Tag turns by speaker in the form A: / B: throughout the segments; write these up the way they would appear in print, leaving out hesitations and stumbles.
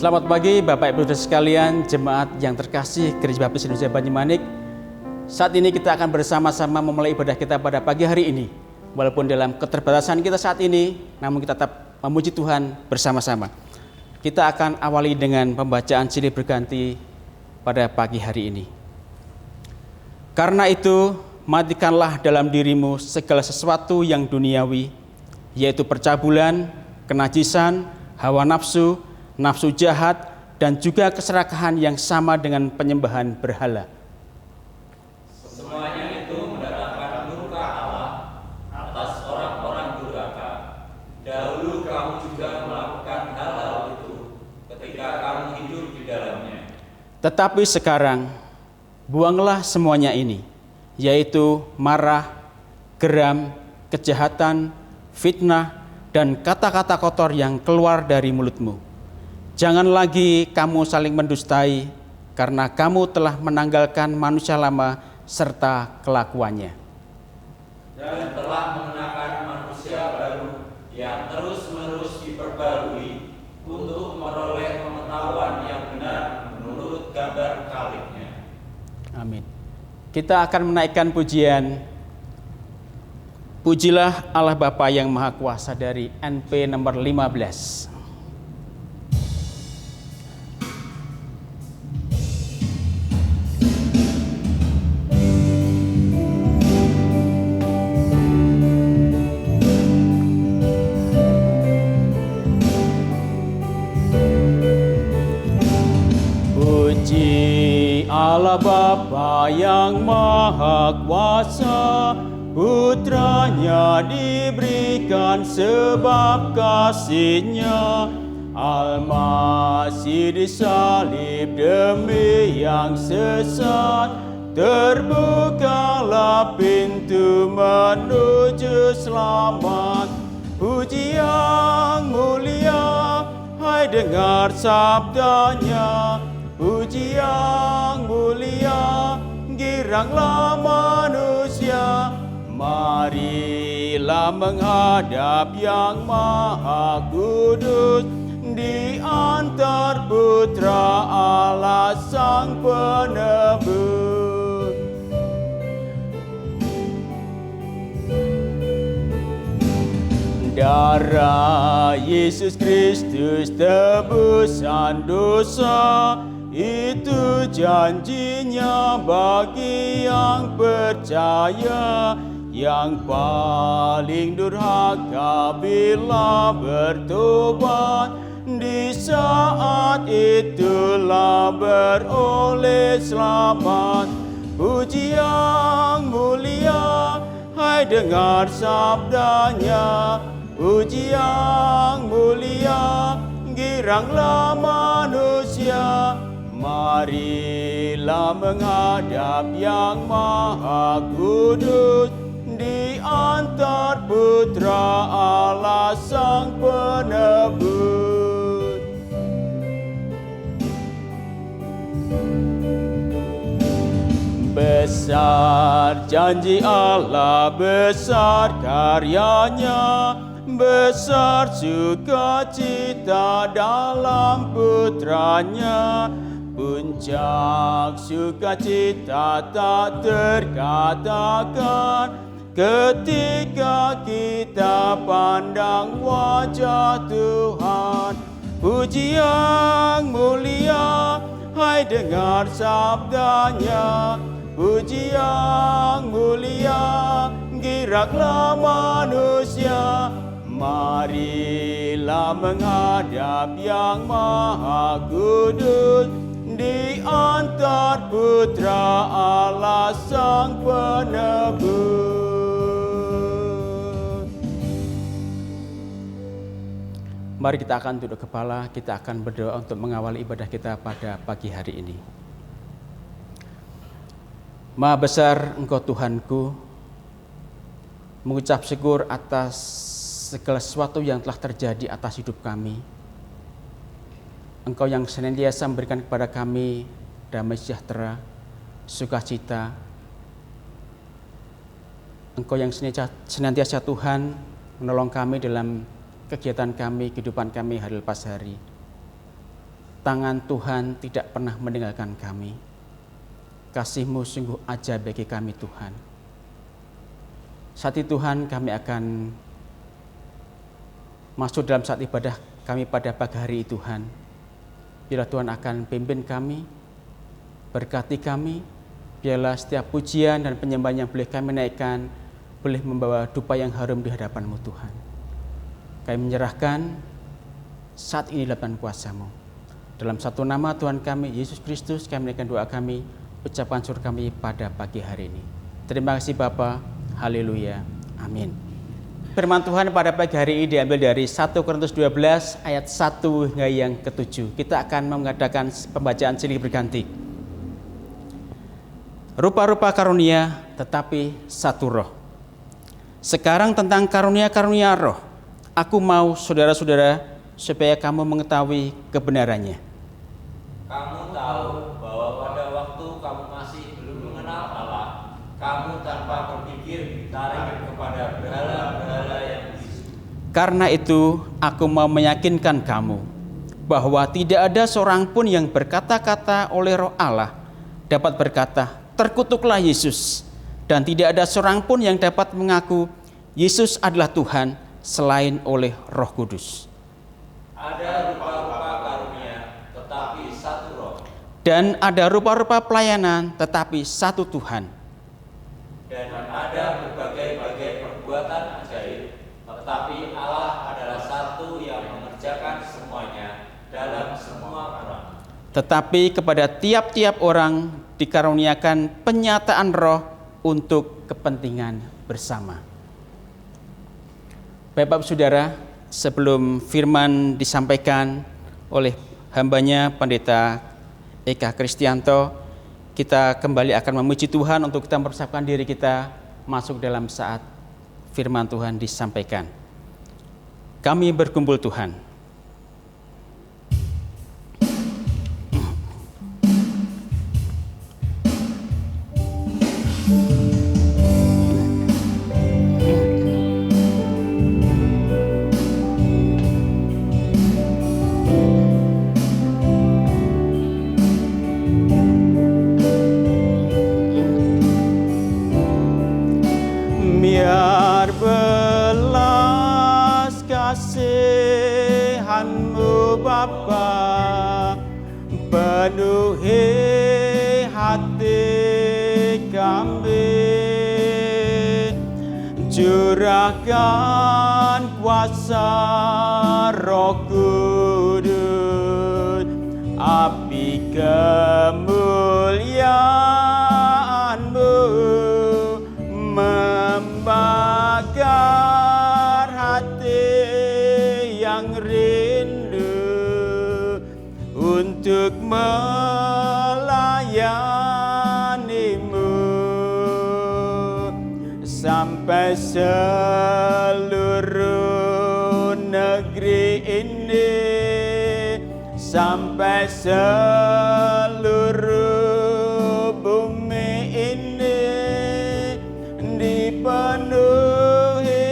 A: Selamat pagi Bapak Ibu Saudara sekalian, jemaat yang terkasih Gereja Baptis Indonesia Banyumanik. Saat ini kita akan bersama-sama memulai ibadah kita pada pagi hari ini. Walaupun dalam keterbatasan kita saat ini, namun kita tetap memuji Tuhan bersama-sama. Kita akan awali dengan pembacaan silih berganti pada pagi hari ini. Karena itu, matikanlah dalam dirimu segala sesuatu yang duniawi, yaitu percabulan, kenajisan, hawa nafsu, nafsu jahat, dan juga keserakahan yang sama dengan penyembahan berhala.
B: Semuanya itu mendatangkan murka Allah atas orang-orang durhaka. Dahulu kamu juga melakukan hal-hal itu ketika kamu hidup di dalamnya.
A: Tetapi sekarang, buanglah semuanya ini, yaitu marah, geram, kejahatan, fitnah, dan kata-kata kotor yang keluar dari mulutmu. Jangan lagi kamu saling mendustai, karena kamu telah menanggalkan manusia lama serta kelakuannya.
B: Dan telah mengenakan manusia baru yang terus-menerus diperbarui untuk memperoleh pengetahuan yang benar menurut gambar kaliknya.
A: Amin. Kita akan menaikkan pujian Pujilah Allah Bapa yang Maha Kuasa dari NP nomor 15. Puji Allah Bapa yang Maha Kuasa, Putranya diberikan sebab kasih-Nya. Al-Masih disalib demi yang sesat, terbukalah pintu menuju selamat. Puji yang mulia, hai dengar sabdanya. Puji yang mulia, giranglah manusia. Marilah menghadap yang Maha Kudus, di antar putra Allah Sang Penebus. Darah Yesus Kristus tebusan dosa, itu janjinya bagi yang percaya. Yang paling durhaka bila bertobat, di saat itulah beroleh selamat. Puji yang mulia, hai dengar sabdanya. Puji yang mulia, giranglah manusia. Marilah menghadap yang Maha Kudus, di antar putra Allah Sang Penebus. Besar janji Allah, besar karyanya, besar sukacita dalam putranya. Puncak sukacita tak terkatakan ketika kita pandang wajah Tuhan. Puji yang mulia, hai dengar sabdanya. Puji yang mulia, geraklah manusia. Marilah menghadap yang Maha Kudus, di antar putra Allah Sang Penebus. Mari kita akan tunduk kepala, kita akan berdoa untuk mengawali ibadah kita pada pagi hari ini. Maha besar Engkau Tuhanku, mengucap syukur atas segala sesuatu yang telah terjadi atas hidup kami. Engkau yang senantiasa memberikan kepada kami damai sejahtera, sukacita. Engkau yang senantiasa Tuhan menolong kami dalam kegiatan kami, kehidupan kami hari lepas hari. tangan Tuhan tidak pernah meninggalkan kami. Kasih-Mu sungguh ajaib bagi kami Tuhan. Saat itu Tuhan, kami akan masuk dalam saat ibadah kami pada pagi hari Tuhan. Biarlah Tuhan akan pimpin kami, berkati kami. Biarlah setiap pujian dan penyembahan yang boleh kami naikkan boleh membawa dupa yang harum di hadapan-Mu Tuhan. Kami menyerahkan saat ini dalam kuasa-Mu. Dalam satu nama Tuhan kami, Yesus Kristus, kami menaikkan doa kami, ucapan syukur kami pada pagi hari ini. Terima kasih Bapa. Haleluya. Amin. Firman Tuhan pada pagi hari ini diambil dari 1 Korintus 12 ayat 1 hingga yang ke-7. Kita akan mengadakan pembacaan silih berganti. Rupa-rupa karunia tetapi satu roh. Sekarang tentang karunia-karunia roh, aku mau saudara-saudara supaya kamu mengetahui kebenarannya.
B: Kamu tahu bahwa pada waktu kamu masih belum mengenal Allah, kamu tanpa berpikir ditarik kepada berhala-berhala yang bisu.
A: Karena itu aku mau meyakinkan kamu bahwa tidak ada seorang pun yang berkata-kata oleh Roh Allah dapat berkata, terkutuklah Yesus. Dan tidak ada seorang pun yang dapat mengaku Yesus adalah Tuhan selain oleh Roh Kudus.
B: Ada rupa-rupa karunia, tetapi satu roh.
A: Dan ada rupa-rupa pelayanan, tetapi satu Tuhan.
B: Dan ada berbagai-bagai perbuatan ajaib, tetapi Allah adalah satu yang mengerjakan semuanya dalam semua orang.
A: Tetapi kepada tiap-tiap orang dikaruniakan penyataan roh untuk kepentingan bersama. Bapak Saudara, sebelum firman disampaikan oleh hambanya Pendeta Eka Kristianto, kita kembali akan memuji Tuhan untuk kita mempersiapkan diri kita masuk dalam saat firman Tuhan disampaikan. Kami berkumpul Tuhan. Biar belas kasihan-Mu Bapa penuhi hati kami, curahkan kuasa Roh Kudus, api kemuliaan-Mu membakar hati yang rindu untuk melayani-Mu sampai seluruh negeri ini, sampai seluruh bumi ini dipenuhi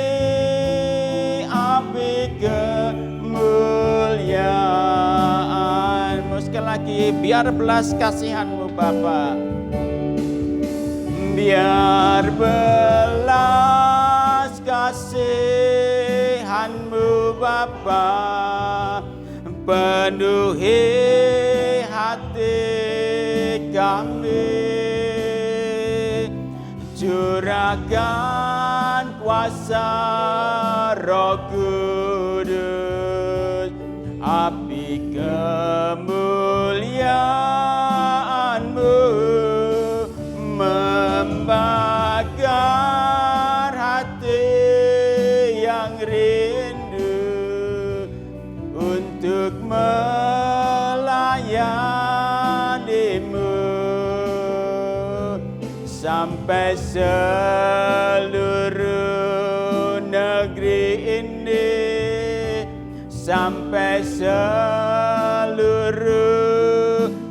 A: api kemuliaan-Mu. Sekali lagi, biar belas kasihan-Mu Bapa, biar belas kasihan-Mu Bapa penuhi hati kami, curahkan kuasa Roh Kudus, api kemuliaan-Mu membakar hati yang rindu untuk melayani-Mu sampai seluruh negeri ini, sampai seluruh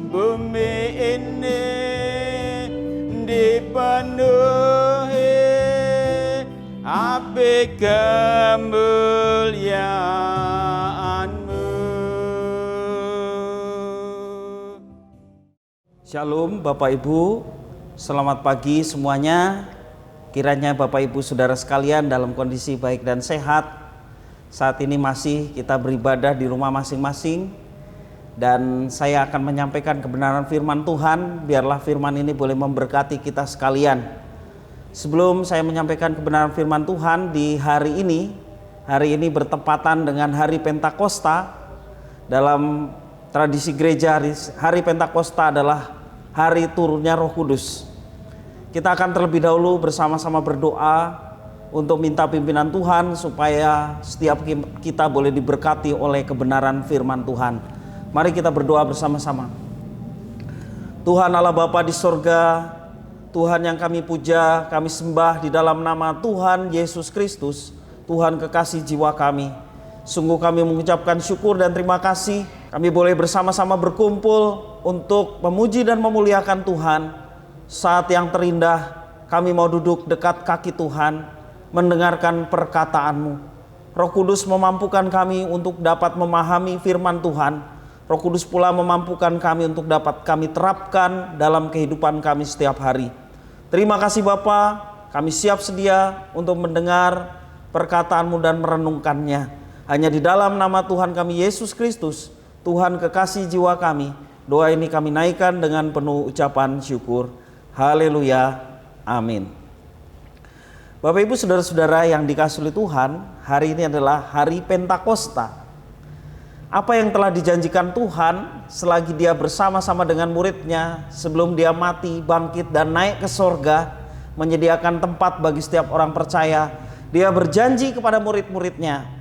A: bumi ini dipenuhi api kemuliaan-Mu.
C: Shalom Bapak Ibu, selamat pagi semuanya. Kiranya Bapak Ibu Saudara sekalian dalam kondisi baik dan sehat. Saat ini masih kita beribadah di rumah masing-masing. Dan saya akan menyampaikan kebenaran firman Tuhan. Biarlah firman ini boleh memberkati kita sekalian. Sebelum saya menyampaikan kebenaran firman Tuhan di hari ini bertepatan dengan hari Pentakosta. Dalam tradisi gereja, hari Pentakosta adalah hari turunnya Roh Kudus. Kita akan terlebih dahulu bersama-sama berdoa untuk minta pimpinan Tuhan supaya setiap kita boleh diberkati oleh kebenaran firman Tuhan. Mari kita berdoa bersama-sama. Tuhan Allah Bapa di sorga, Tuhan yang kami puja, kami sembah di dalam nama Tuhan Yesus Kristus, Tuhan kekasih jiwa kami. Sungguh kami mengucapkan syukur dan terima kasih. Kami boleh bersama-sama berkumpul untuk memuji dan memuliakan Tuhan. Saat yang terindah kami mau duduk dekat kaki Tuhan, mendengarkan perkataanmu. Roh Kudus memampukan kami untuk dapat memahami firman Tuhan. Roh Kudus pula memampukan kami untuk dapat kami terapkan dalam kehidupan kami setiap hari. Terima kasih Bapa, kami siap sedia untuk mendengar perkataanmu dan merenungkannya. Hanya di dalam nama Tuhan kami Yesus Kristus, Tuhan kekasih jiwa kami, doa ini kami naikkan dengan penuh ucapan syukur. Haleluya, amin. Bapak Ibu Saudara-saudara yang dikasihi Tuhan, hari ini adalah hari Pentakosta. Apa yang telah dijanjikan Tuhan selagi dia bersama-sama dengan muridnya sebelum dia mati, bangkit dan naik ke sorga, menyediakan tempat bagi setiap orang percaya. Dia berjanji kepada murid-muridnya.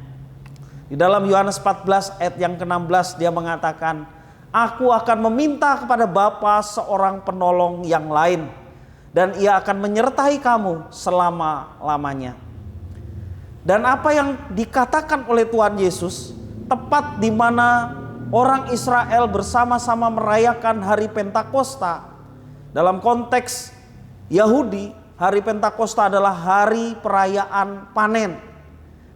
C: Di dalam Yohanes 14 ayat yang ke-16 dia mengatakan, Aku akan meminta kepada Bapa seorang penolong yang lain, dan ia akan menyertai kamu selama-lamanya. Dan apa yang dikatakan oleh Tuhan Yesus, tepat di mana orang Israel bersama-sama merayakan hari Pentakosta. Dalam konteks Yahudi, hari Pentakosta adalah hari perayaan panen.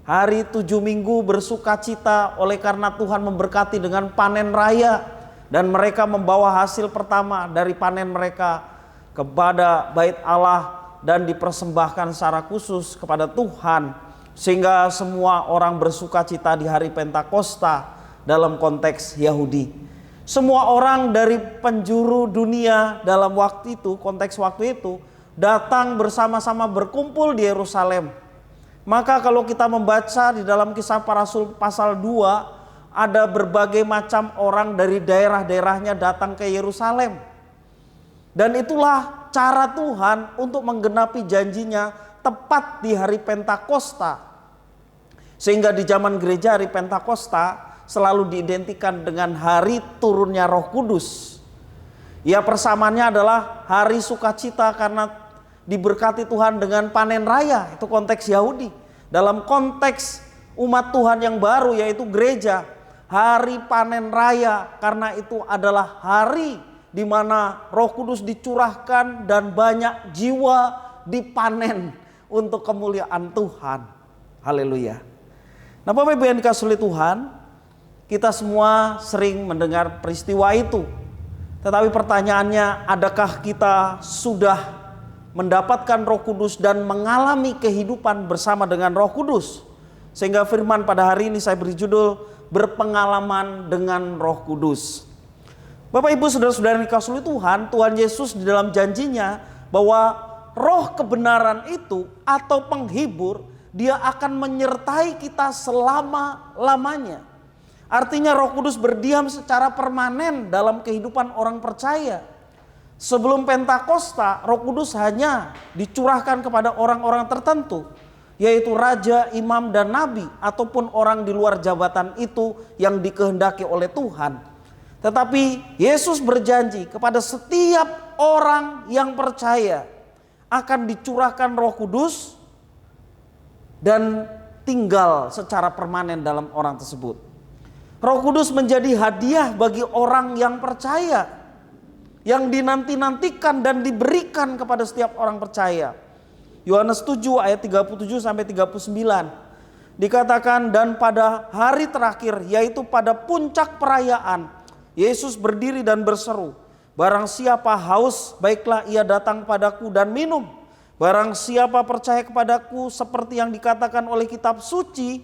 C: Hari 7 minggu bersukacita oleh karena Tuhan memberkati dengan panen raya. Dan mereka membawa hasil pertama dari panen mereka kepada bait Allah dan dipersembahkan secara khusus kepada Tuhan. Sehingga semua orang bersukacita di hari Pentakosta dalam konteks Yahudi. Semua orang dari penjuru dunia dalam waktu itu, konteks waktu itu, datang bersama-sama berkumpul di Yerusalem. Maka kalau kita membaca di dalam Kisah Para Rasul pasal 2, ada berbagai macam orang dari daerah-daerahnya datang ke Yerusalem. Dan itulah cara Tuhan untuk menggenapi janjinya tepat di hari Pentakosta. Sehingga di zaman gereja hari Pentakosta selalu diidentikan dengan hari turunnya Roh Kudus. Ya, persamaannya adalah hari sukacita karena diberkati Tuhan dengan panen raya, itu konteks Yahudi. Dalam konteks umat Tuhan yang baru yaitu gereja, hari panen raya karena itu adalah hari di mana Roh Kudus dicurahkan dan banyak jiwa dipanen untuk kemuliaan Tuhan. Haleluya. Nah, Bapak Ibu yang dikasihi Tuhan, kita semua sering mendengar peristiwa itu. Tetapi pertanyaannya, adakah kita sudah mendapatkan Roh Kudus dan mengalami kehidupan bersama dengan Roh Kudus? Sehingga firman pada hari ini saya beri judul berpengalaman dengan Roh Kudus. Bapak Ibu Saudara-saudara yang dikasihi Tuhan, Tuhan Yesus di dalam janjinya bahwa Roh kebenaran itu atau penghibur, dia akan menyertai kita selama-lamanya. Artinya Roh Kudus berdiam secara permanen dalam kehidupan orang percaya. Sebelum Pentakosta, Roh Kudus hanya dicurahkan kepada orang-orang tertentu, yaitu raja, imam, dan nabi, ataupun orang di luar jabatan itu yang dikehendaki oleh Tuhan. Tetapi Yesus berjanji kepada setiap orang yang percaya akan dicurahkan Roh Kudus dan tinggal secara permanen dalam orang tersebut. Roh Kudus menjadi hadiah bagi orang yang percaya, yang dinanti-nantikan dan diberikan kepada setiap orang percaya. Yohanes 7 ayat 37 sampai 39 dikatakan, dan pada hari terakhir yaitu pada puncak perayaan, Yesus berdiri dan berseru, Barang siapa haus, baiklah ia datang padaku dan minum. Barang siapa percaya kepadaku, seperti yang dikatakan oleh kitab suci,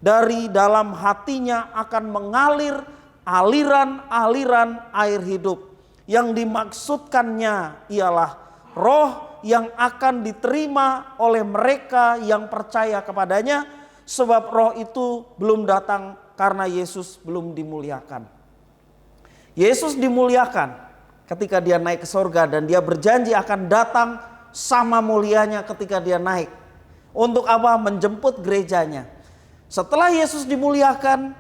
C: dari dalam hatinya akan mengalir aliran-aliran air hidup. Yang dimaksudkannya ialah roh yang akan diterima oleh mereka yang percaya kepadanya, sebab roh itu belum datang karena Yesus belum dimuliakan. Yesus dimuliakan ketika dia naik ke sorga, dan dia berjanji akan datang sama mulianya ketika dia naik. Untuk apa? Menjemput gerejanya. Setelah Yesus dimuliakan,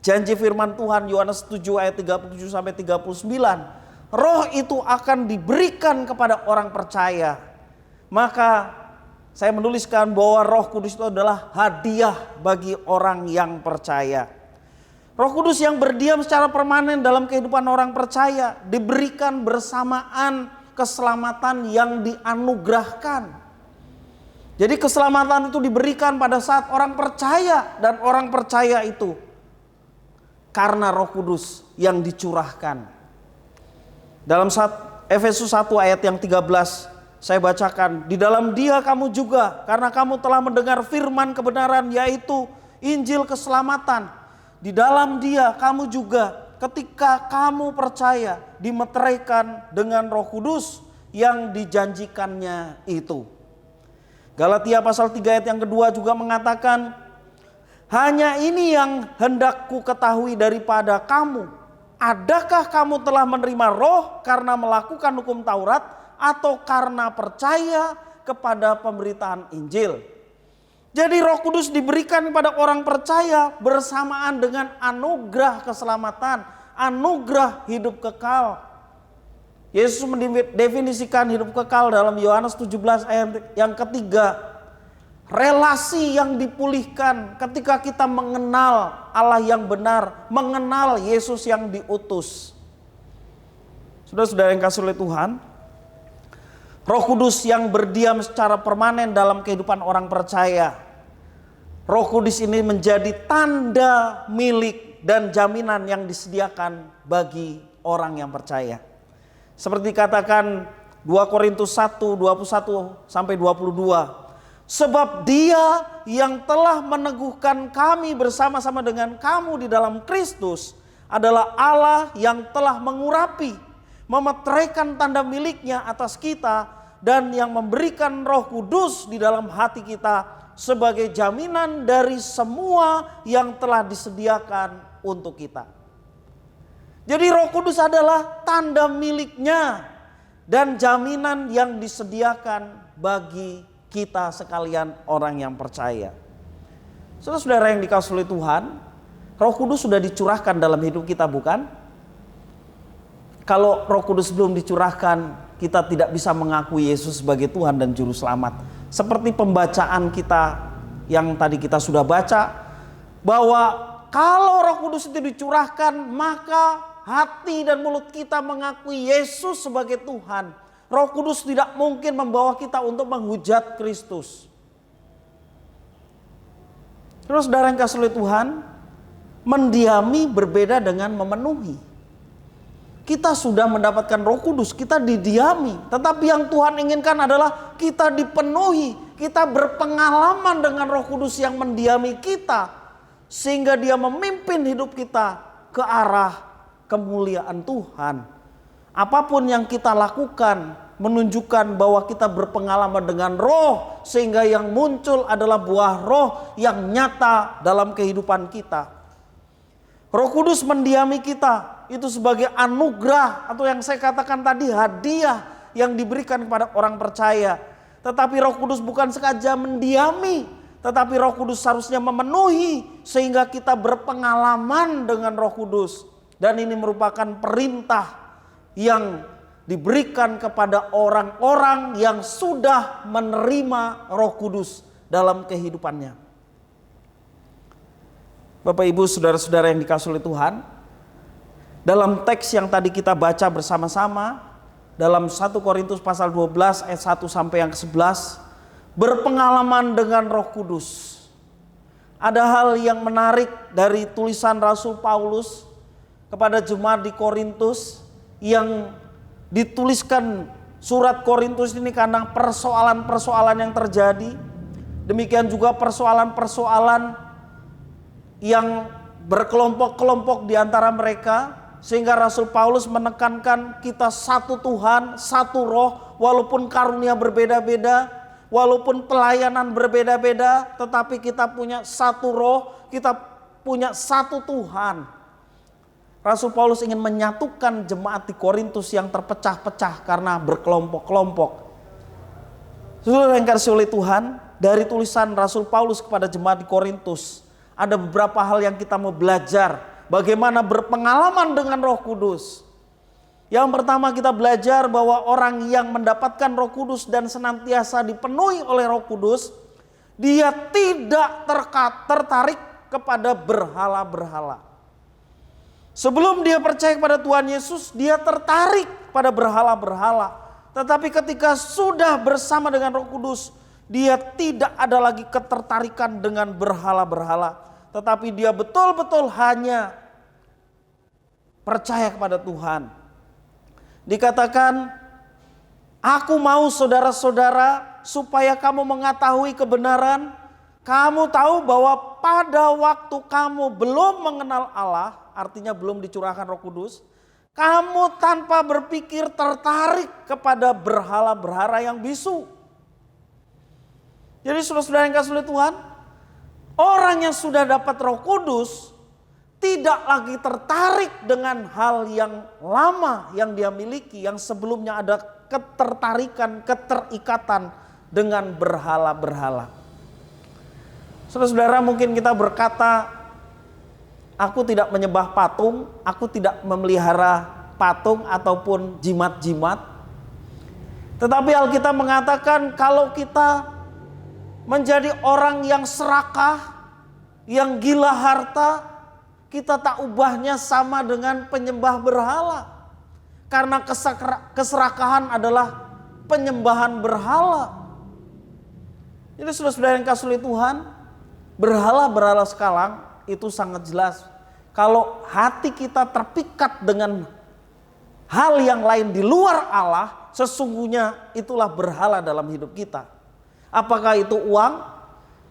C: janji firman Tuhan Yohanes 7 ayat 37 sampai 39, roh itu akan diberikan kepada orang percaya. Maka saya menuliskan bahwa Roh Kudus itu adalah hadiah bagi orang yang percaya. Roh Kudus yang berdiam secara permanen dalam kehidupan orang percaya diberikan bersamaan keselamatan yang dianugerahkan. Jadi keselamatan itu diberikan pada saat orang percaya, dan orang percaya itu karena Roh Kudus yang dicurahkan. Dalam Efesus 1 ayat yang 13 saya bacakan, di dalam Dia kamu juga, karena kamu telah mendengar firman kebenaran, yaitu Injil keselamatan. Di dalam Dia kamu juga ketika kamu percaya dimeteraikan dengan Roh Kudus yang dijanjikannya itu. Galatia pasal 3 ayat yang kedua juga mengatakan, hanya ini yang hendak ku ketahui daripada kamu, adakah kamu telah menerima roh karena melakukan hukum Taurat atau karena percaya kepada pemberitaan Injil? Jadi Roh Kudus diberikan kepada orang percaya bersamaan dengan anugerah keselamatan, anugerah hidup kekal. Yesus mendefinisikan hidup kekal dalam Yohanes 17 ayat yang ketiga. Relasi yang dipulihkan ketika kita mengenal Allah yang benar, mengenal Yesus yang diutus. Saudara-saudara yang kasih oleh Tuhan, Roh Kudus yang berdiam secara permanen dalam kehidupan orang percaya. Roh Kudus ini menjadi tanda milik dan jaminan yang disediakan bagi orang yang percaya. Seperti dikatakan 2 Korintus 1, 21 sampai 22. Sebab Dia yang telah meneguhkan kami bersama-sama dengan kamu di dalam Kristus adalah Allah yang telah mengurapi, memeteraikan tanda miliknya atas kita, dan yang memberikan Roh Kudus di dalam hati kita sebagai jaminan dari semua yang telah disediakan untuk kita. Jadi Roh Kudus adalah tanda miliknya dan jaminan yang disediakan bagi kita sekalian orang yang percaya. Saudara-saudara yang dikasihi oleh Tuhan, Roh Kudus sudah dicurahkan dalam hidup kita, bukan? Kalau Roh Kudus belum dicurahkan, kita tidak bisa mengakui Yesus sebagai Tuhan dan Juru Selamat. Seperti pembacaan kita yang tadi kita sudah baca, bahwa kalau Roh Kudus itu dicurahkan, maka hati dan mulut kita mengakui Yesus sebagai Tuhan. Roh Kudus tidak mungkin membawa kita untuk menghujat Kristus. Terus saudara yang kasih oleh Tuhan, mendiami berbeda dengan memenuhi. Kita sudah mendapatkan Roh Kudus, kita didiami. Tetapi yang Tuhan inginkan adalah kita dipenuhi. Kita berpengalaman dengan Roh Kudus yang mendiami kita, sehingga Dia memimpin hidup kita ke arah kemuliaan Tuhan. Apapun yang kita lakukan menunjukkan bahwa kita berpengalaman dengan Roh, sehingga yang muncul adalah buah Roh yang nyata dalam kehidupan kita. Roh Kudus mendiami kita itu sebagai anugerah, atau yang saya katakan tadi hadiah yang diberikan kepada orang percaya. Tetapi Roh Kudus bukan sengaja mendiami, tetapi Roh Kudus seharusnya memenuhi sehingga kita berpengalaman dengan Roh Kudus. Dan ini merupakan perintah yang diberikan kepada orang-orang yang sudah menerima Roh Kudus dalam kehidupannya. Bapak Ibu saudara-saudara yang dikasihi oleh Tuhan, dalam teks yang tadi kita baca bersama-sama dalam 1 Korintus pasal 12 ayat 1 sampai yang ke-11, berpengalaman dengan Roh Kudus. Ada hal yang menarik dari tulisan Rasul Paulus kepada jemaat di Korintus yang dituliskan surat Korintus ini karena persoalan-persoalan yang terjadi. Demikian juga persoalan-persoalan yang berkelompok-kelompok di antara mereka. Sehingga Rasul Paulus menekankan kita satu Tuhan, satu roh, walaupun karunia berbeda-beda, walaupun pelayanan berbeda-beda, tetapi kita punya satu roh, kita punya satu Tuhan. Rasul Paulus ingin menyatukan jemaat di Korintus yang terpecah-pecah karena berkelompok-kelompok. Saudara yang kasih oleh Tuhan, dari tulisan Rasul Paulus kepada jemaat di Korintus, ada beberapa hal yang kita mau belajar. Bagaimana berpengalaman dengan Roh Kudus. Yang pertama kita belajar bahwa orang yang mendapatkan Roh Kudus dan senantiasa dipenuhi oleh Roh Kudus, dia tidak tertarik kepada berhala-berhala. Sebelum dia percaya kepada Tuhan Yesus, dia tertarik pada berhala-berhala. Tetapi ketika sudah bersama dengan Roh Kudus, dia tidak ada lagi ketertarikan dengan berhala-berhala. Tetapi dia betul-betul hanya percaya kepada Tuhan. Dikatakan, aku mau saudara-saudara supaya kamu mengetahui kebenaran. Kamu tahu bahwa pada waktu kamu belum mengenal Allah, artinya belum dicurahkan Roh Kudus, kamu tanpa berpikir tertarik kepada berhala-berhala yang bisu. Jadi saudara-saudara yang kasih oleh Tuhan, orang yang sudah dapat Roh Kudus tidak lagi tertarik dengan hal yang lama yang dia miliki, yang sebelumnya ada ketertarikan, keterikatan dengan berhala-berhala. Saudara-saudara, mungkin kita berkata, aku tidak menyembah patung, aku tidak memelihara patung ataupun jimat-jimat. Tetapi Alkitab mengatakan kalau kita menjadi orang yang serakah, yang gila harta, kita tak ubahnya sama dengan penyembah berhala. Karena keserakahan adalah penyembahan berhala. Jadi saudara-saudara yang kasih oleh Tuhan, berhala-berhala sekarang itu sangat jelas. Kalau hati kita terpikat dengan hal yang lain di luar Allah, sesungguhnya itulah berhala dalam hidup kita. Apakah itu uang?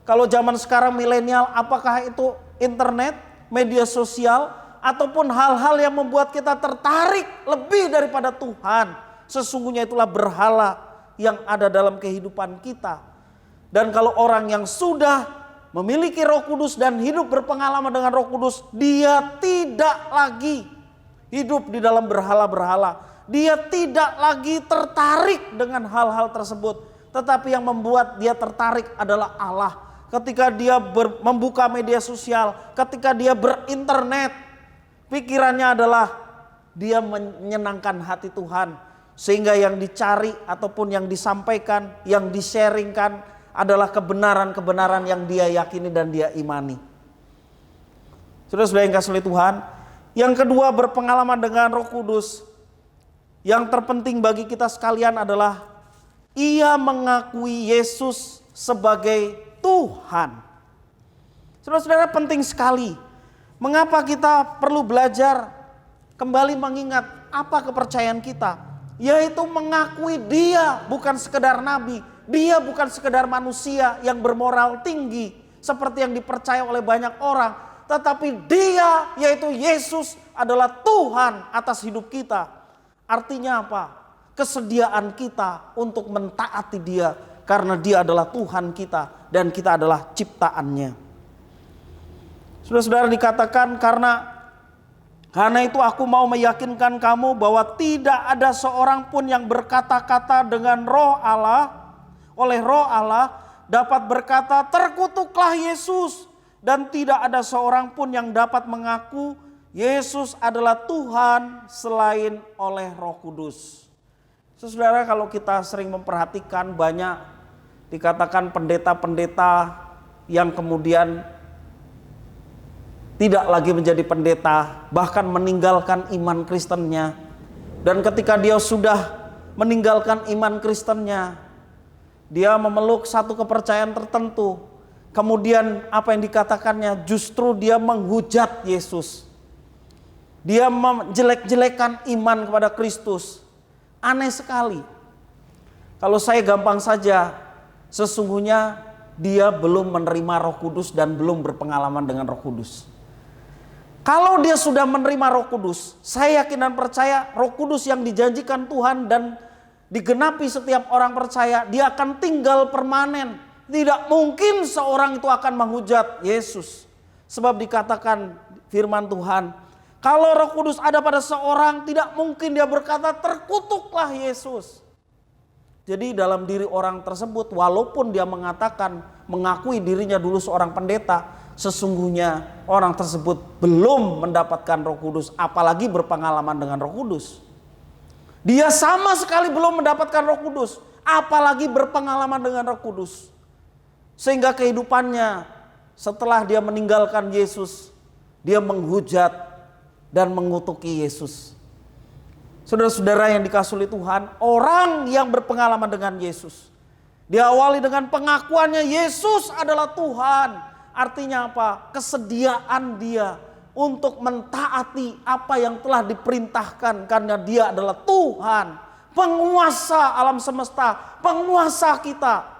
C: Kalau zaman sekarang milenial, apakah itu internet, media sosial, ataupun hal-hal yang membuat kita tertarik lebih daripada Tuhan? Sesungguhnya itulah berhala yang ada dalam kehidupan kita. Dan kalau orang yang sudah memiliki Roh Kudus dan hidup berpengalaman dengan Roh Kudus, dia tidak lagi hidup di dalam berhala-berhala. Dia tidak lagi tertarik dengan hal-hal tersebut. Tetapi yang membuat dia tertarik adalah Allah. Ketika dia membuka media sosial, ketika dia berinternet, pikirannya adalah dia menyenangkan hati Tuhan. Sehingga yang dicari ataupun yang disampaikan, yang di-sharingkan adalah kebenaran-kebenaran yang dia yakini dan dia imani. Saudara-saudara yang kasih oleh Tuhan, yang kedua berpengalaman dengan Roh Kudus. Yang terpenting bagi kita sekalian adalah ia mengakui Yesus sebagai Tuhan. Saudara-saudara, penting sekali. Mengapa kita perlu belajar kembali mengingat apa kepercayaan kita? Yaitu mengakui dia bukan sekedar nabi. Dia bukan sekedar manusia yang bermoral tinggi seperti yang dipercaya oleh banyak orang. Tetapi dia, yaitu Yesus, adalah Tuhan atas hidup kita. Artinya apa? Kesediaan kita untuk mentaati dia. Karena dia adalah Tuhan kita dan kita adalah ciptaannya. Saudara-saudara, dikatakan karena itu aku mau meyakinkan kamu bahwa tidak ada seorang pun yang berkata-kata dengan roh Allah, oleh roh Allah dapat berkata terkutuklah Yesus. Dan tidak ada seorang pun yang dapat mengaku Yesus adalah Tuhan selain oleh Roh Kudus. Saudara, kalau kita sering memperhatikan banyak dikatakan pendeta-pendeta yang kemudian tidak lagi menjadi pendeta, bahkan meninggalkan iman Kristennya. Dan ketika dia sudah meninggalkan iman Kristennya, dia memeluk satu kepercayaan tertentu. Kemudian apa yang dikatakannya, justru dia menghujat Yesus. Dia menjelek-jelekan iman kepada Kristus. Aneh sekali. Kalau saya gampang saja, sesungguhnya dia belum menerima Roh Kudus dan belum berpengalaman dengan Roh Kudus. Kalau dia sudah menerima Roh Kudus, saya yakin dan percaya Roh Kudus yang dijanjikan Tuhan dan digenapi setiap orang percaya, dia akan tinggal permanen. Tidak mungkin seorang itu akan menghujat Yesus. Sebab dikatakan firman Tuhan, kalau Roh Kudus ada pada seorang, tidak mungkin dia berkata terkutuklah Yesus. Jadi dalam diri orang tersebut, walaupun dia mengakui dirinya dulu seorang pendeta, sesungguhnya orang tersebut belum mendapatkan Roh Kudus, apalagi berpengalaman dengan Roh Kudus. Dia sama sekali belum mendapatkan Roh Kudus, apalagi berpengalaman dengan Roh Kudus. Sehingga kehidupannya setelah dia meninggalkan Yesus, dia menghujat dan mengutuki Yesus. Saudara-saudara yang dikasihi oleh Tuhan, orang yang berpengalaman dengan Yesus, diawali dengan pengakuannya Yesus adalah Tuhan. Artinya apa? Kesediaan dia untuk mentaati apa yang telah diperintahkan karena dia adalah Tuhan, penguasa alam semesta, penguasa kita.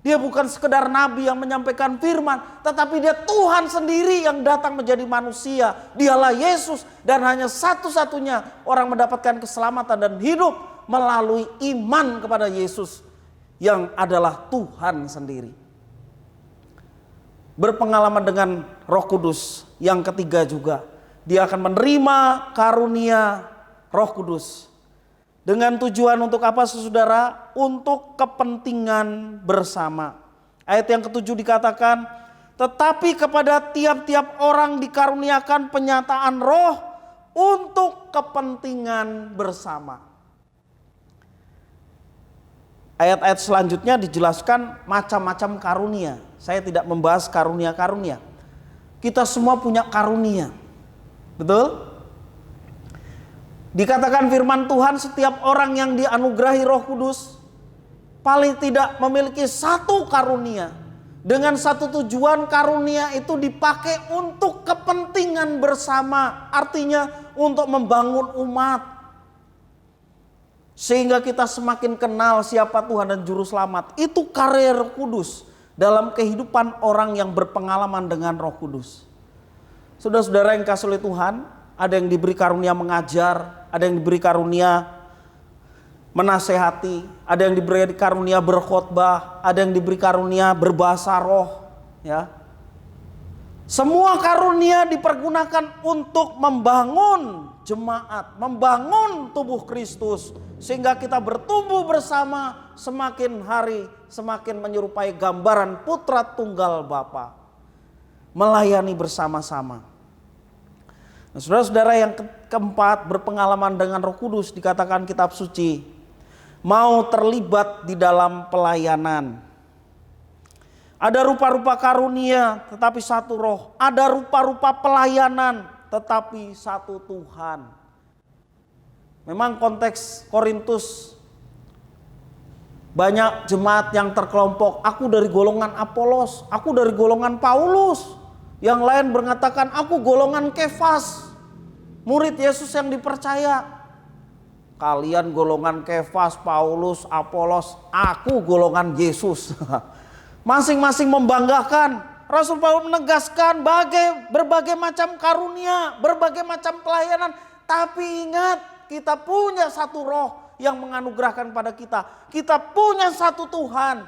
C: Dia bukan sekedar nabi yang menyampaikan firman, tetapi dia Tuhan sendiri yang datang menjadi manusia. Dialah Yesus dan hanya satu-satunya orang mendapatkan keselamatan dan hidup melalui iman kepada Yesus yang adalah Tuhan sendiri. Berpengalaman dengan Roh Kudus. Yang ketiga juga, dia akan menerima karunia Roh Kudus. Dengan tujuan untuk apa saudara? Untuk kepentingan bersama. Ayat yang ketujuh dikatakan, tetapi kepada tiap-tiap orang dikaruniakan penyataan roh untuk kepentingan bersama. Ayat-ayat selanjutnya dijelaskan macam-macam karunia. Saya tidak membahas karunia-karunia. Kita semua punya karunia. Betul? Dikatakan firman Tuhan, setiap orang yang dianugerahi Roh Kudus paling tidak memiliki satu karunia. Dengan satu tujuan, karunia itu dipakai untuk kepentingan bersama. Artinya untuk membangun umat. Sehingga kita semakin kenal siapa Tuhan dan Juru Selamat. Itu karya Roh Kudus dalam kehidupan orang yang berpengalaman dengan Roh Kudus. Saudara-saudara yang dikasihi oleh Tuhan, ada yang diberi karunia mengajar, ada yang diberi karunia menasehati, ada yang diberi karunia berkhotbah, ada yang diberi karunia berbahasa roh, ya. Semua karunia dipergunakan untuk membangun jemaat, membangun tubuh Kristus sehingga kita bertumbuh bersama, semakin hari semakin menyerupai gambaran Putra Tunggal Bapa, melayani bersama-sama. Nah, saudara-saudara yang keempat, berpengalaman dengan Roh Kudus, dikatakan kitab suci, mau terlibat di dalam pelayanan. Ada rupa-rupa karunia tetapi satu roh. Ada rupa-rupa pelayanan tetapi satu Tuhan. Memang konteks Korintus banyak jemaat yang terkelompok. Aku dari golongan Apolos, aku dari golongan Paulus. Yang lain mengatakan aku golongan Kefas, murid Yesus yang dipercaya. Kalian golongan Kefas, Paulus, Apolos, aku golongan Yesus. Masing-masing membanggakan. Rasul Paulus menegaskan berbagai macam karunia, berbagai macam pelayanan. Tapi ingat, kita punya satu roh yang menganugerahkan pada kita. Kita punya satu Tuhan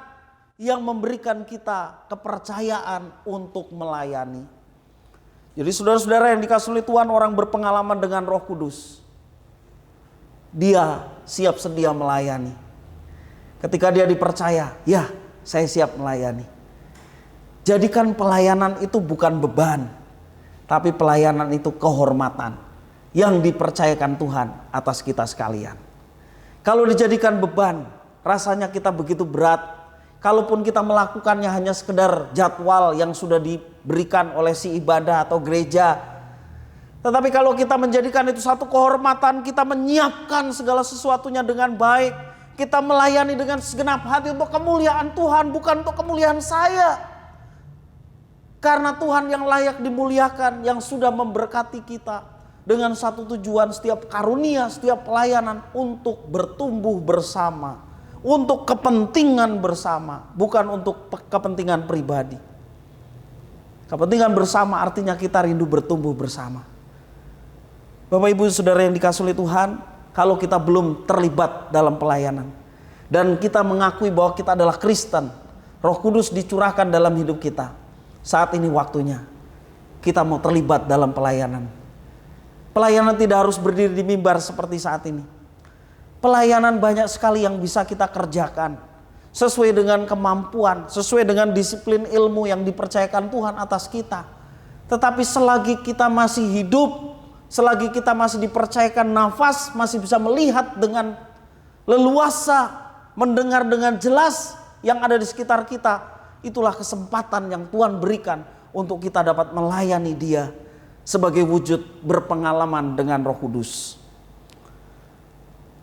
C: yang memberikan kita kepercayaan untuk melayani. Jadi saudara-saudara yang dikasihi oleh Tuhan, orang berpengalaman dengan Roh Kudus, dia siap sedia melayani. Ketika dia dipercaya, ya saya siap melayani. Jadikan pelayanan itu bukan beban, tapi pelayanan itu kehormatan yang dipercayakan Tuhan atas kita sekalian. Kalau dijadikan beban, rasanya kita begitu berat. Kalaupun kita melakukannya hanya sekedar jadwal yang sudah diberikan oleh si ibadah atau gereja. Tetapi kalau kita menjadikan itu satu kehormatan, kita menyiapkan segala sesuatunya dengan baik. Kita melayani dengan segenap hati untuk kemuliaan Tuhan, bukan untuk kemuliaan saya. Karena Tuhan yang layak dimuliakan, yang sudah memberkati kita. dengan satu tujuan, setiap karunia, setiap pelayanan untuk bertumbuh bersama, untuk kepentingan bersama, bukan untuk kepentingan pribadi. Kepentingan bersama artinya kita rindu bertumbuh bersama. Bapak Ibu Saudara yang dikasihi oleh Tuhan, kalau kita belum terlibat dalam pelayanan dan kita mengakui bahwa kita adalah Kristen, Roh Kudus dicurahkan dalam hidup kita, saat ini waktunya kita mau terlibat dalam pelayanan. Pelayanan tidak harus berdiri di mimbar seperti saat ini. Pelayanan banyak sekali yang bisa kita kerjakan sesuai dengan kemampuan, sesuai dengan disiplin ilmu yang dipercayakan Tuhan atas kita. Tetapi selagi kita masih hidup, selagi kita masih dipercayakan nafas, masih bisa melihat dengan leluasa, mendengar dengan jelas yang ada di sekitar kita, itulah kesempatan yang Tuhan berikan untuk kita dapat melayani Dia sebagai wujud berpengalaman dengan Roh Kudus.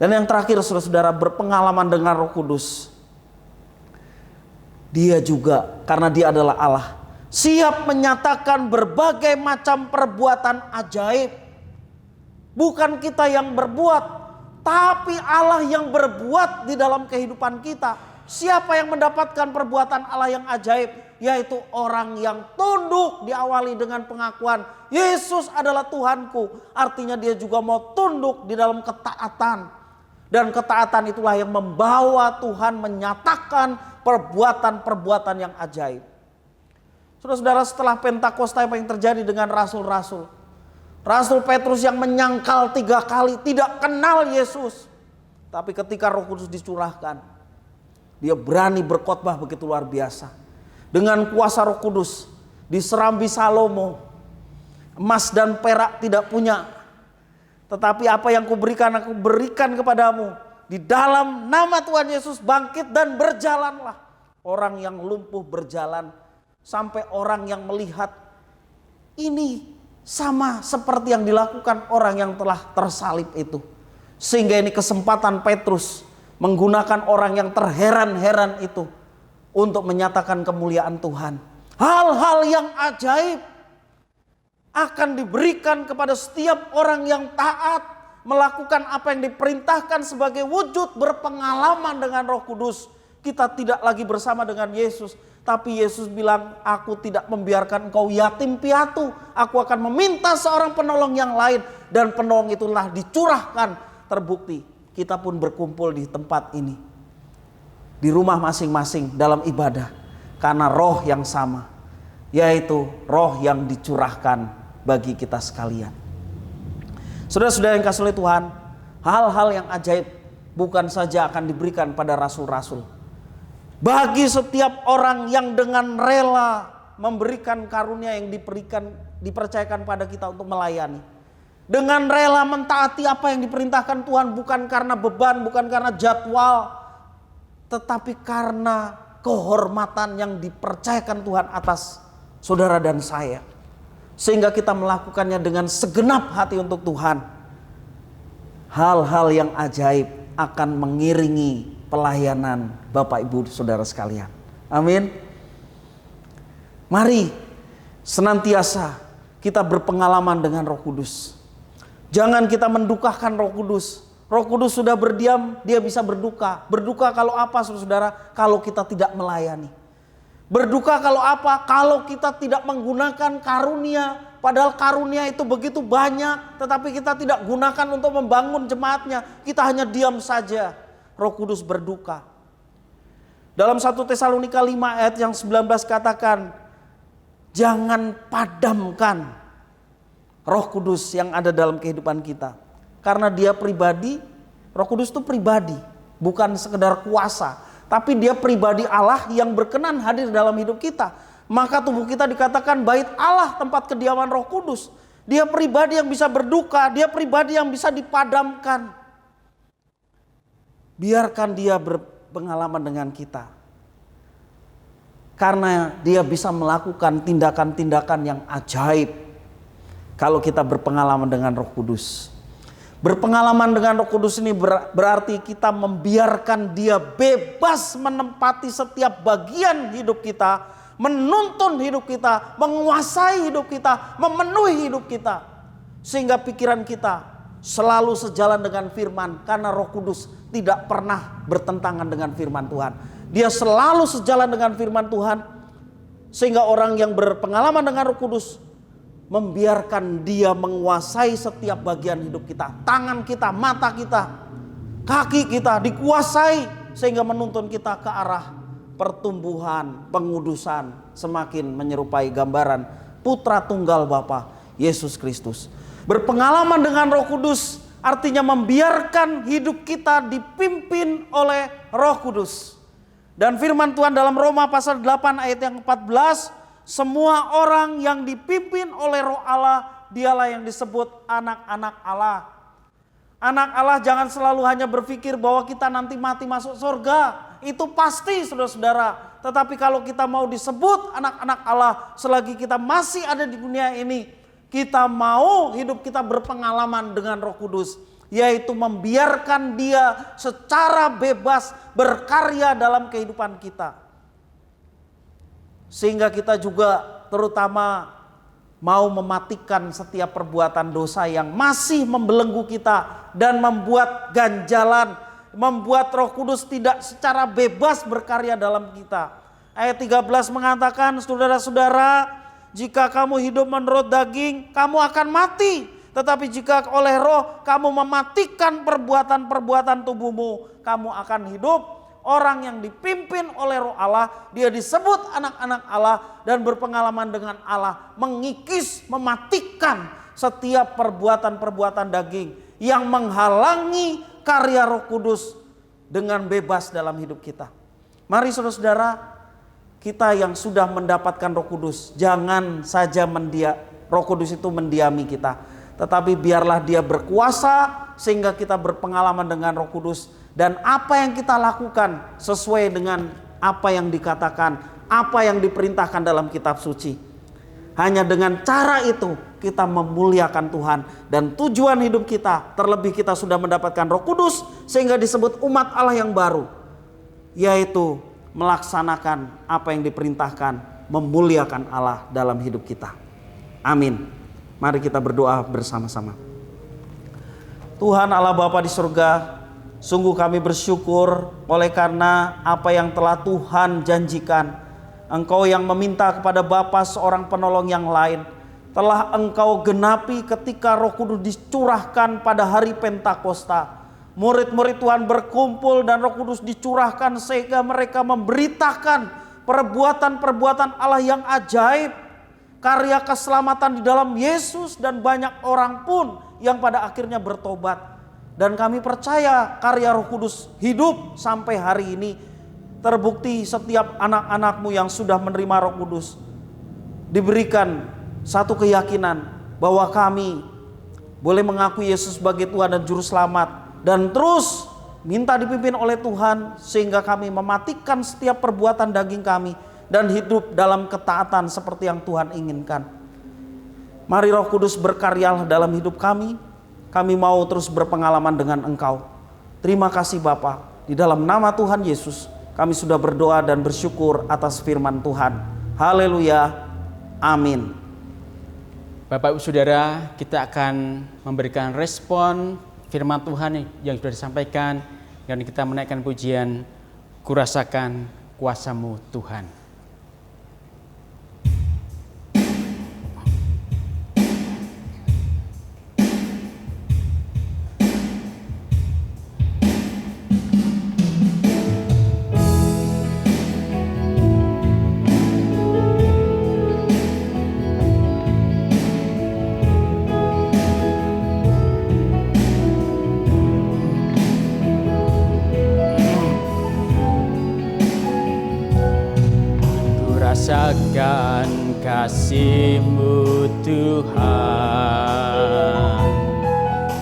C: Dan yang terakhir, saudara-saudara, berpengalaman dengan Roh Kudus. Dia juga, karena Dia adalah Allah, siap menyatakan berbagai macam perbuatan ajaib. Bukan kita yang berbuat, tapi Allah yang berbuat di dalam kehidupan kita. Siapa yang mendapatkan perbuatan Allah yang ajaib? Yaitu orang yang tunduk, diawali dengan pengakuan Yesus adalah Tuhanku. Artinya dia juga mau tunduk di dalam ketaatan. Dan ketaatan itulah yang membawa Tuhan menyatakan perbuatan-perbuatan yang ajaib. Saudara-saudara, setelah Pentakosta apa yang terjadi dengan rasul-rasul? Rasul Petrus yang menyangkal 3 kali tidak kenal Yesus. Tapi ketika Roh Kudus dicurahkan, dia berani berkhotbah begitu luar biasa. Dengan kuasa Roh Kudus, di Serambi Salomo, emas dan perak tidak punya, tetapi apa yang kuberikan aku berikan kepadamu. Di dalam nama Tuhan Yesus bangkit dan berjalanlah. Orang yang lumpuh berjalan, sampai orang yang melihat ini sama seperti yang dilakukan orang yang telah tersalib itu. Sehingga ini kesempatan Petrus menggunakan orang yang terheran-heran itu untuk menyatakan kemuliaan Tuhan. Hal-hal yang ajaib akan diberikan kepada setiap orang yang taat, melakukan apa yang diperintahkan sebagai wujud berpengalaman dengan Roh Kudus. Kita tidak lagi bersama dengan Yesus, tapi Yesus bilang, aku tidak membiarkan engkau yatim piatu. Aku akan meminta seorang penolong yang lain, dan penolong itulah dicurahkan. Terbukti kita pun berkumpul di tempat ini, di rumah masing-masing dalam ibadah, karena roh yang sama, yaitu roh yang dicurahkan bagi kita sekalian. Saudara-saudara yang kasih oleh Tuhan, hal-hal yang ajaib bukan saja akan diberikan pada rasul-rasul. Bagi setiap orang yang dengan rela memberikan karunia yang dipercayakan pada kita untuk melayani. Dengan rela mentaati apa yang diperintahkan Tuhan, bukan karena beban, bukan karena jadwal, tetapi karena kehormatan yang dipercayakan Tuhan atas saudara dan saya. Sehingga kita melakukannya dengan segenap hati untuk Tuhan. Hal-hal yang ajaib akan mengiringi pelayanan Bapak Ibu Saudara sekalian. Amin. Mari senantiasa kita berpengalaman dengan Roh Kudus. Jangan kita mendukakan Roh Kudus. Roh Kudus sudah berdiam, dia bisa berduka. Berduka kalau apa, saudara? Kalau kita tidak melayani. Berduka kalau apa? Kalau kita tidak menggunakan karunia. Padahal karunia itu begitu banyak, tetapi kita tidak gunakan untuk membangun jemaatnya. Kita hanya diam saja. Roh Kudus berduka. Dalam 1 Tesalonika 5 ayat yang 19 katakan, jangan padamkan Roh Kudus yang ada dalam kehidupan kita. Karena dia pribadi, Roh Kudus itu pribadi, bukan sekedar kuasa, tapi dia pribadi Allah yang berkenan hadir dalam hidup kita. Maka tubuh kita dikatakan bait Allah, tempat kediaman Roh Kudus. Dia pribadi yang bisa berduka, dia pribadi yang bisa dipadamkan. Biarkan dia berpengalaman dengan kita. Karena dia bisa melakukan tindakan-tindakan yang ajaib kalau kita berpengalaman dengan Roh Kudus. Berpengalaman dengan Roh Kudus ini berarti kita membiarkan dia bebas menempati setiap bagian hidup kita, menuntun hidup kita, menguasai hidup kita, memenuhi hidup kita. sehingga pikiran kita selalu sejalan dengan firman, karena Roh Kudus tidak pernah bertentangan dengan firman Tuhan. Dia selalu sejalan dengan firman Tuhan, sehingga orang yang berpengalaman dengan Roh Kudus membiarkan dia menguasai setiap bagian hidup kita. Tangan kita, mata kita, kaki kita dikuasai, sehingga menuntun kita ke arah pertumbuhan, pengudusan, semakin menyerupai gambaran Putra Tunggal Bapa, Yesus Kristus. Berpengalaman dengan Roh Kudus artinya membiarkan hidup kita dipimpin oleh Roh Kudus. Dan firman Tuhan dalam Roma pasal 8 ayat yang 14, semua orang yang dipimpin oleh Roh Allah, dialah yang disebut anak-anak Allah. Anak Allah jangan selalu hanya berpikir bahwa kita nanti mati masuk surga. Itu pasti saudara-saudara. Tetapi kalau kita mau disebut anak-anak Allah selagi kita masih ada di dunia ini, kita mau hidup kita berpengalaman dengan Roh Kudus, yaitu membiarkan Dia secara bebas berkarya dalam kehidupan kita. Sehingga kita juga terutama mau mematikan setiap perbuatan dosa yang masih membelenggu kita dan membuat ganjalan, membuat Roh Kudus tidak secara bebas berkarya dalam kita. Ayat 13 mengatakan, saudara-saudara, jika kamu hidup menurut daging, kamu akan mati. Tetapi jika oleh Roh kamu mematikan perbuatan-perbuatan tubuhmu, kamu akan hidup. Orang yang dipimpin oleh Roh Allah, dia disebut anak-anak Allah dan berpengalaman dengan Allah, mengikis, mematikan setiap perbuatan-perbuatan daging yang menghalangi karya Roh Kudus dengan bebas dalam hidup kita. Mari saudara-saudara, kita yang sudah mendapatkan Roh Kudus, jangan saja Roh Kudus itu mendiami kita, tetapi biarlah Dia berkuasa sehingga kita berpengalaman dengan Roh Kudus, dan apa yang kita lakukan sesuai dengan apa yang dikatakan, apa yang diperintahkan dalam kitab suci. Hanya dengan cara itu kita memuliakan Tuhan, dan tujuan hidup kita, terlebih kita sudah mendapatkan Roh Kudus sehingga disebut umat Allah yang baru, yaitu melaksanakan apa yang diperintahkan, memuliakan Allah dalam hidup kita. Amin. Mari kita berdoa bersama-sama. Tuhan Allah Bapa di surga, sungguh kami bersyukur oleh karena apa yang telah Tuhan janjikan. Engkau yang meminta kepada Bapa seorang penolong yang lain, telah Engkau genapi ketika Roh Kudus dicurahkan pada hari Pentakosta. Murid-murid Tuhan berkumpul dan Roh Kudus dicurahkan sehingga mereka memberitakan perbuatan-perbuatan Allah yang ajaib, karya keselamatan di dalam Yesus, dan banyak orang pun yang pada akhirnya bertobat. Dan kami percaya karya Roh Kudus hidup sampai hari ini. Terbukti setiap anak-anak-Mu yang sudah menerima Roh Kudus diberikan satu keyakinan bahwa kami boleh mengakui Yesus sebagai Tuhan dan Juru Selamat, dan terus minta dipimpin oleh Tuhan sehingga kami mematikan setiap perbuatan daging kami dan hidup dalam ketaatan seperti yang Tuhan inginkan. Mari Roh Kudus berkaryalah dalam hidup kami. Kami mau terus berpengalaman dengan Engkau. Terima kasih Bapa. Di dalam nama Tuhan Yesus kami sudah berdoa dan bersyukur atas firman Tuhan. Haleluya. Amin.
A: Bapak Ibu Saudara, kita akan memberikan respon firman Tuhan yang sudah disampaikan, dan kita menaikkan pujian Kurasakan Kuasa-Mu Tuhan. Rasakan kasih-Mu Tuhan,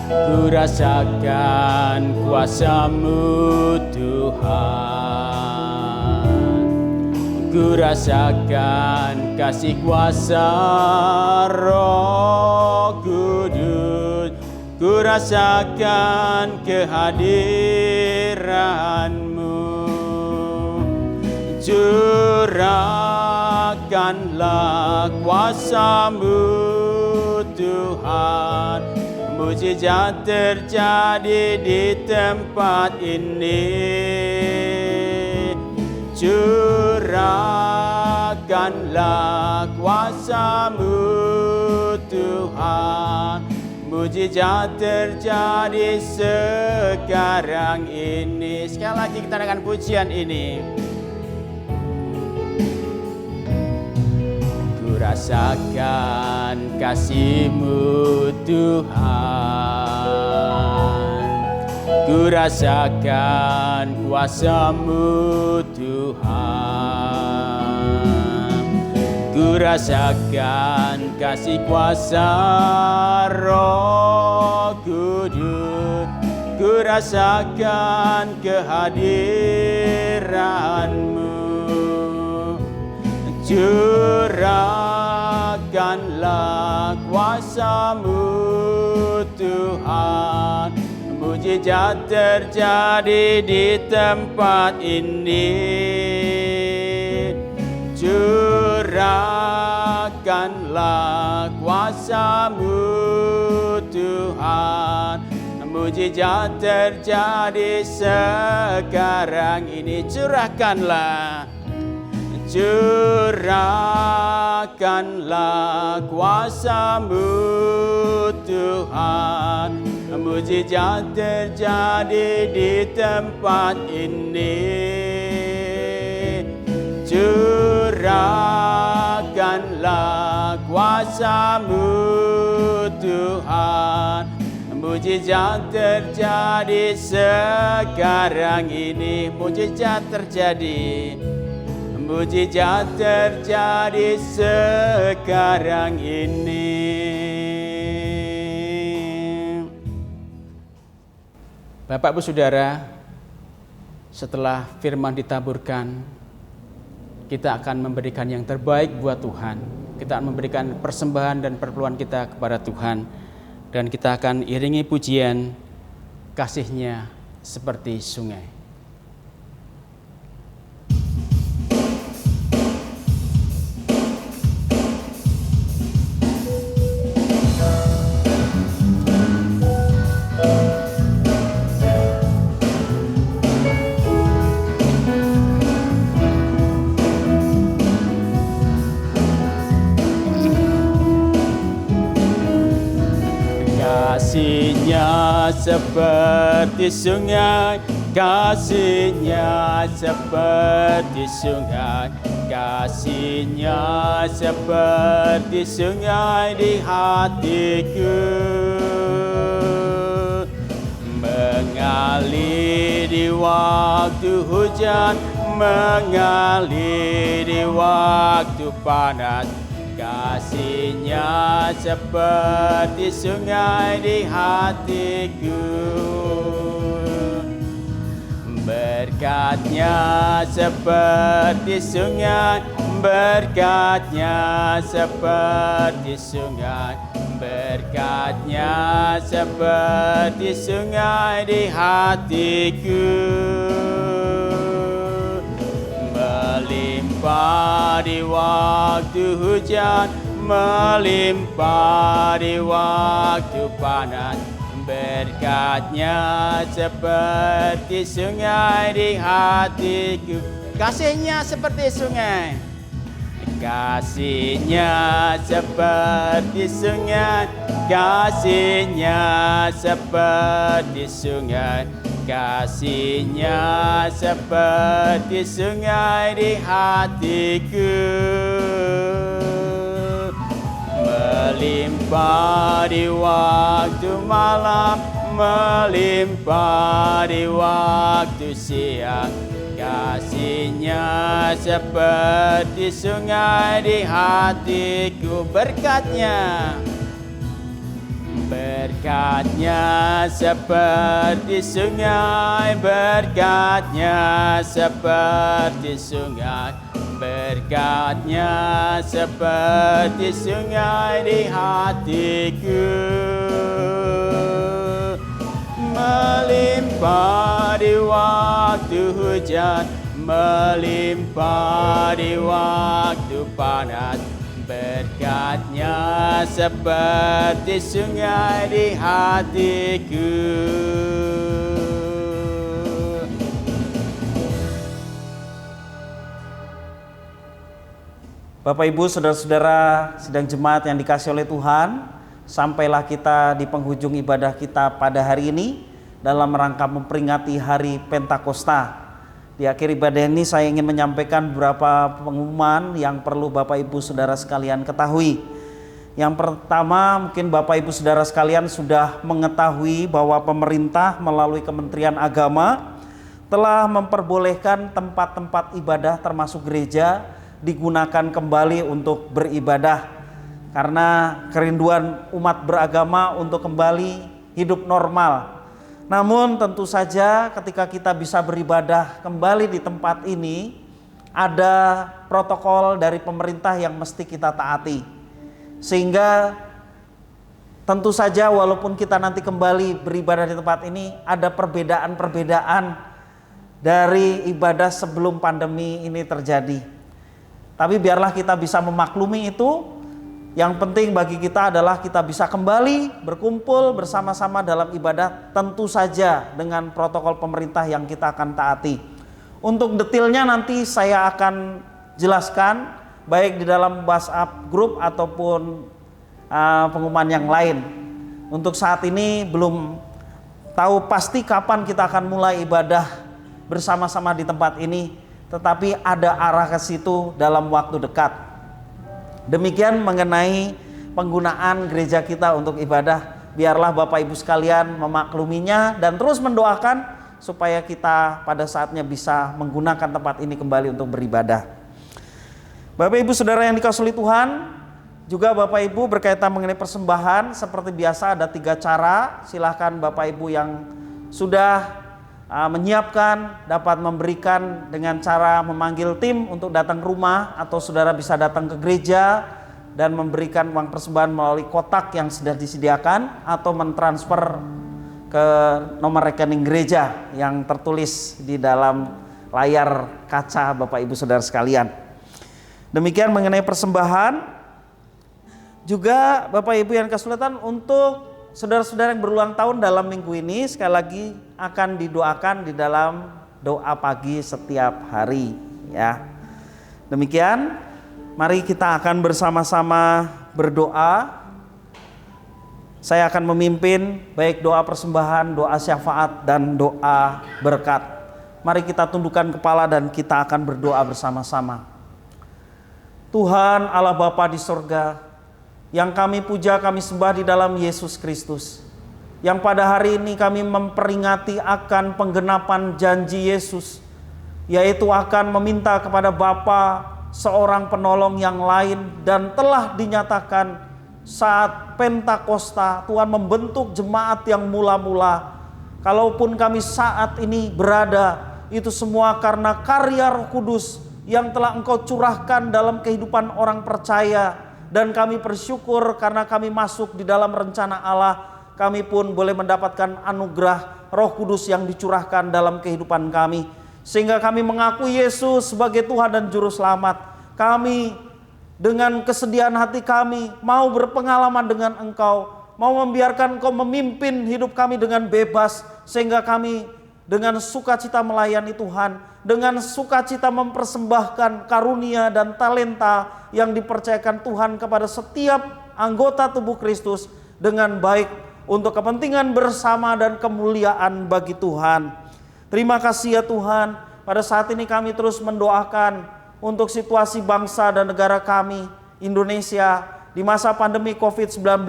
A: ku rasakan kuasa-Mu Tuhan, ku rasakan kasih kuasa Roh Kudus, ku rasakan kehadiran-Mu. Curahkanlah kuasa-Mu Tuhan. Mujizat terjadi di tempat ini. Curahkanlah kuasa-Mu Tuhan. Mujizat terjadi sekarang ini. Sekali lagi kita dengan pujian ini. Ku rasakan kasih-Mu Tuhan. Ku rasakan kuasa-Mu Tuhan. Ku rasakan kasih kuasa Roh Kudus. Ku rasakan kehadiran-Mu. Curahkanlah kuasa-Mu Tuhan. Mujizat terjadi di tempat ini. Curahkanlah kuasa-Mu Tuhan. Mujizat terjadi sekarang ini. Curahkanlah. Curahkanlah kuasa-Mu Tuhan. Mujizat terjadi di tempat ini. Curahkanlah kuasa-Mu Tuhan. Mujizat terjadi sekarang ini. Mujizat terjadi. Mujizat terjadi sekarang ini. Bapak Ibu Saudara, setelah firman ditaburkan, kita akan memberikan yang terbaik buat Tuhan. Kita akan memberikan persembahan dan perpuluhan kita kepada Tuhan. Dan kita akan iringi pujian kasih-Nya seperti sungai. Kasih-Nya seperti sungai, kasih-Nya seperti sungai, kasih-Nya seperti sungai di hatiku. Mengalir di waktu hujan, mengalir di waktu panas. Kasih-Nya seperti sungai di hatiku. Berkat-Nya seperti sungai, berkat-Nya seperti sungai, berkat-Nya seperti sungai di hatiku. Melimpah di waktu hujan, melimpah di waktu panas. Berkat-Nya seperti sungai di hatiku. Kasih-Nya seperti sungai, kasih-Nya seperti sungai, kasih-Nya seperti sungai, kasih-Nya seperti sungai di hatiku. Melimpah di waktu malam, melimpah di waktu siang. Kasih-Nya seperti sungai di hatiku. Berkat-Nya, berkat-Nya seperti sungai, berkat-Nya seperti sungai, berkat-Nya seperti sungai di hatiku. Melimpah di waktu hujan, melimpah di waktu panas. Dekatnya seperti sungai di hatiku.
C: Bapak Ibu, saudara-saudara sidang jemaat yang dikasihi oleh Tuhan, sampailah kita di penghujung ibadah kita pada hari ini dalam rangka memperingati hari Pentakosta. Di akhir ibadah ini saya ingin menyampaikan beberapa pengumuman yang perlu Bapak Ibu saudara sekalian ketahui. Yang pertama, mungkin Bapak Ibu saudara sekalian sudah mengetahui bahwa pemerintah melalui Kementerian Agama telah memperbolehkan tempat-tempat ibadah termasuk gereja digunakan kembali untuk beribadah karena kerinduan umat beragama untuk kembali hidup normal. Namun tentu saja ketika kita bisa beribadah kembali di tempat ini, ada protokol dari pemerintah yang mesti kita taati. Sehingga tentu saja walaupun kita nanti kembali beribadah di tempat ini, ada perbedaan-perbedaan dari ibadah sebelum pandemi ini terjadi. Tapi biarlah kita bisa memaklumi itu. Yang penting bagi kita adalah kita bisa kembali berkumpul bersama-sama dalam ibadah, tentu saja dengan protokol pemerintah yang kita akan taati. Untuk detailnya nanti saya akan jelaskan baik di dalam WhatsApp grup ataupun pengumuman yang lain. Untuk saat ini belum tahu pasti kapan kita akan mulai ibadah bersama-sama di tempat ini, tetapi ada arah ke situ dalam waktu dekat. Demikian mengenai penggunaan gereja kita untuk ibadah. Biarlah Bapak Ibu sekalian memakluminya dan terus mendoakan supaya kita pada saatnya bisa menggunakan tempat ini kembali untuk beribadah. Bapak Ibu saudara yang dikasihi Tuhan, juga Bapak Ibu berkaitan mengenai persembahan, seperti biasa ada 3 cara. Silahkan Bapak Ibu yang sudah menyiapkan dapat memberikan dengan cara memanggil tim untuk datang ke rumah, atau saudara bisa datang ke gereja dan memberikan uang persembahan melalui kotak yang sudah disediakan, atau mentransfer ke nomor rekening gereja yang tertulis di dalam layar kaca Bapak Ibu saudara sekalian. Demikian mengenai persembahan. Juga Bapak Ibu yang kesulitan, untuk saudara-saudara yang berulang tahun dalam minggu ini, sekali lagi akan didoakan di dalam doa pagi setiap hari, ya. Demikian, mari kita akan bersama-sama berdoa. Saya akan memimpin baik doa persembahan, doa syafaat, dan doa berkat. Mari kita tundukkan kepala dan kita akan berdoa bersama-sama. Tuhan Allah Bapa di sorga, yang kami puja, kami sembah di dalam Yesus Kristus, yang pada hari ini kami memperingati akan penggenapan janji Yesus, yaitu akan meminta kepada Bapa seorang penolong yang lain, dan telah dinyatakan saat Pentakosta Tuhan membentuk jemaat yang mula-mula. Kalaupun kami saat ini berada, itu semua karena karya Roh Kudus yang telah Engkau curahkan dalam kehidupan orang percaya. Dan kami bersyukur karena kami masuk di dalam rencana Allah. Kami pun boleh mendapatkan anugerah Roh Kudus yang dicurahkan dalam kehidupan kami, sehingga kami mengakui Yesus sebagai Tuhan dan Juru Selamat. Kami dengan kesediaan hati kami mau berpengalaman dengan Engkau, mau membiarkan Engkau memimpin hidup kami dengan bebas, sehingga kami dengan sukacita melayani Tuhan, dengan sukacita mempersembahkan karunia dan talenta yang dipercayakan Tuhan kepada setiap anggota tubuh Kristus dengan baik untuk kepentingan bersama dan kemuliaan bagi Tuhan. Terima kasih ya Tuhan, pada saat ini kami terus mendoakan untuk situasi bangsa dan negara kami, Indonesia, di masa pandemi COVID-19.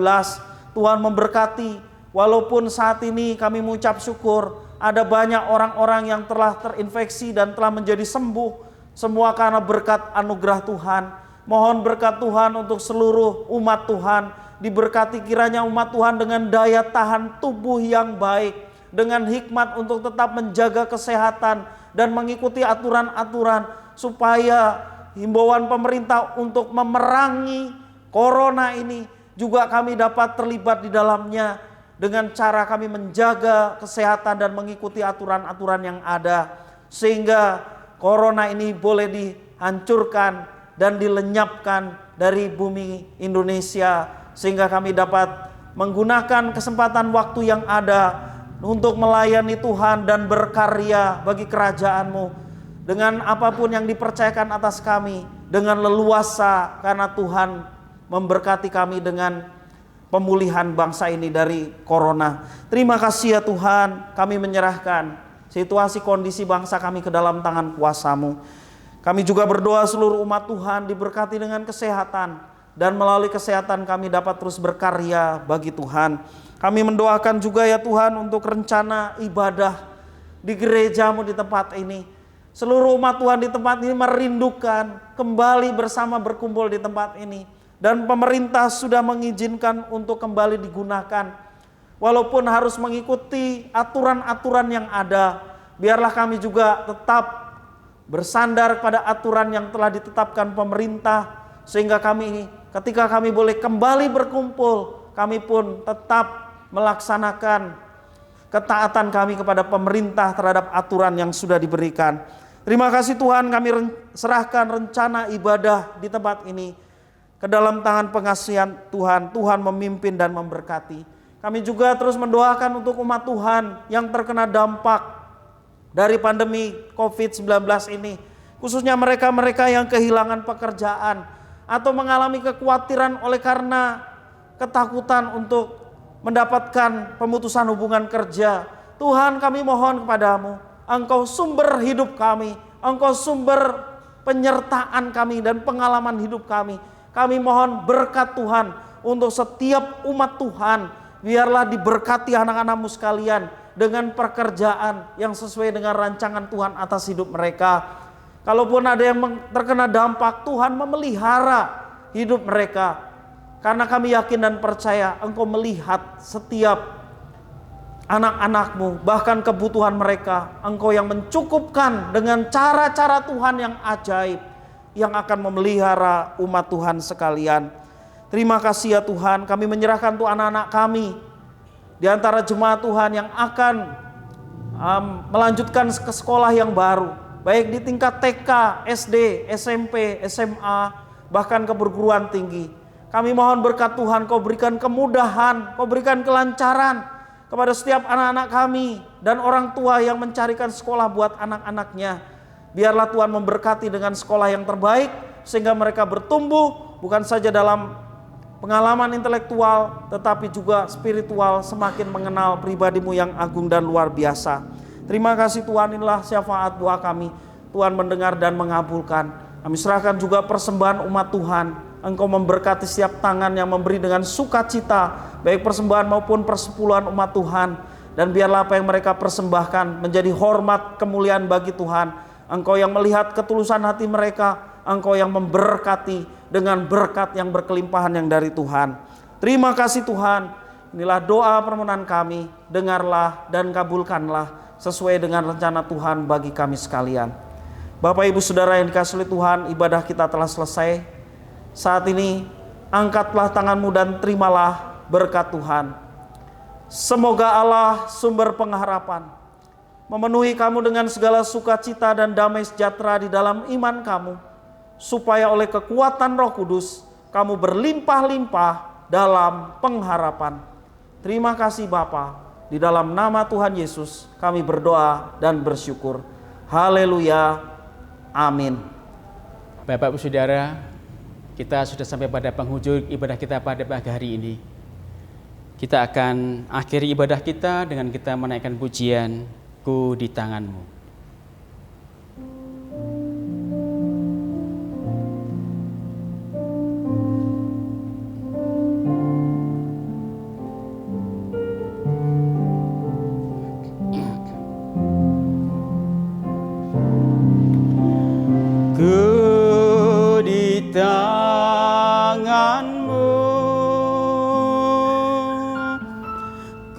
C: Tuhan memberkati, walaupun saat ini kami mengucap syukur, ada banyak orang-orang yang telah terinfeksi dan telah menjadi sembuh, semua karena berkat anugerah Tuhan. Mohon berkat Tuhan untuk seluruh umat Tuhan, diberkati kiranya umat Tuhan dengan daya tahan tubuh yang baik, dengan hikmat untuk tetap menjaga kesehatan dan mengikuti aturan-aturan, supaya himbauan pemerintah untuk memerangi corona ini juga kami dapat terlibat di dalamnya, dengan cara kami menjaga kesehatan dan mengikuti aturan-aturan yang ada, sehingga corona ini boleh dihancurkan dan dilenyapkan dari bumi Indonesia, sehingga kami dapat menggunakan kesempatan waktu yang ada untuk melayani Tuhan dan berkarya bagi kerajaan-Mu dengan apapun yang dipercayakan atas kami, dengan leluasa, karena Tuhan memberkati kami dengan pemulihan bangsa ini dari corona. Terima kasih ya Tuhan, kami menyerahkan situasi kondisi bangsa kami ke dalam tangan kuasa-Mu. Kami juga berdoa seluruh umat Tuhan diberkati dengan kesehatan, dan melalui kesehatan kami dapat terus berkarya bagi Tuhan. Kami mendoakan juga ya Tuhan untuk rencana ibadah di gereja-Mu di tempat ini. Seluruh umat Tuhan di tempat ini merindukan kembali bersama berkumpul di tempat ini. Dan pemerintah sudah mengizinkan untuk kembali digunakan. Walaupun harus mengikuti aturan-aturan yang ada, biarlah kami juga tetap bersandar pada aturan yang telah ditetapkan pemerintah, sehingga kami ketika kami boleh kembali berkumpul, kami pun tetap melaksanakan ketaatan kami kepada pemerintah terhadap aturan yang sudah diberikan. Terima kasih Tuhan, kami serahkan rencana ibadah di tempat ini ke dalam tangan pengasihan Tuhan. Tuhan memimpin dan memberkati. Kami juga terus mendoakan untuk umat Tuhan yang terkena dampak dari pandemi COVID-19 ini. Khususnya mereka-mereka yang kehilangan pekerjaan atau mengalami kekhawatiran oleh karena ketakutan untuk mendapatkan pemutusan hubungan kerja. Tuhan, kami mohon kepadamu, Engkau sumber hidup kami, Engkau sumber penyertaan kami dan pengalaman hidup kami. Kami mohon berkat Tuhan untuk setiap umat Tuhan. Biarlah diberkati anak-anak-Mu sekalian dengan pekerjaan yang sesuai dengan rancangan Tuhan atas hidup mereka. Kalaupun ada yang terkena dampak, Tuhan memelihara hidup mereka. Karena kami yakin dan percaya Engkau melihat setiap anak-anak-Mu, bahkan kebutuhan mereka. Engkau yang mencukupkan dengan cara-cara Tuhan yang ajaib, yang akan memelihara umat Tuhan sekalian. Terima kasih ya Tuhan, kami menyerahkan tuh anak-anak kami di antara jemaat Tuhan yang akan melanjutkan ke sekolah yang baru, baik di tingkat TK, SD, SMP, SMA, bahkan ke perguruan tinggi. Kami mohon berkat Tuhan, Kau berikan kemudahan, Kau berikan kelancaran kepada setiap anak-anak kami dan orang tua yang mencarikan sekolah buat anak-anaknya. Biarlah Tuhan memberkati dengan sekolah yang terbaik, sehingga mereka bertumbuh bukan saja dalam pengalaman intelektual, tetapi juga spiritual, semakin mengenal pribadi-Mu yang agung dan luar biasa. Terima kasih Tuhan, inilah syafaat doa kami. Tuhan mendengar dan mengabulkan. Kami serahkan juga persembahan umat Tuhan. Engkau memberkati setiap tangan yang memberi dengan sukacita, baik persembahan maupun persepuluhan umat Tuhan. Dan biarlah apa yang mereka persembahkan menjadi hormat kemuliaan bagi Tuhan. Engkau yang melihat ketulusan hati mereka, Engkau yang memberkati dengan berkat yang berkelimpahan yang dari Tuhan. Terima kasih Tuhan, inilah doa permohonan kami, dengarlah dan kabulkanlah sesuai dengan rencana Tuhan bagi kami sekalian. Bapak Ibu Saudara yang dikasihi Tuhan, ibadah kita telah selesai. Saat ini angkatlah tanganmu dan terimalah berkat Tuhan. Semoga Allah sumber pengharapan memenuhi kamu dengan segala sukacita dan damai sejahtera di dalam iman kamu, supaya oleh kekuatan Roh Kudus kamu berlimpah-limpah dalam pengharapan. Terima kasih Bapa, di dalam nama Tuhan Yesus kami berdoa dan bersyukur. Haleluya, amin.
A: Bapak Ibu Saudara, kita sudah sampai pada penghujung ibadah kita pada pagi hari ini. Kita akan akhiri ibadah kita dengan kita menaikkan pujian Ku di Tangan-Mu. Ku di tangan-Mu,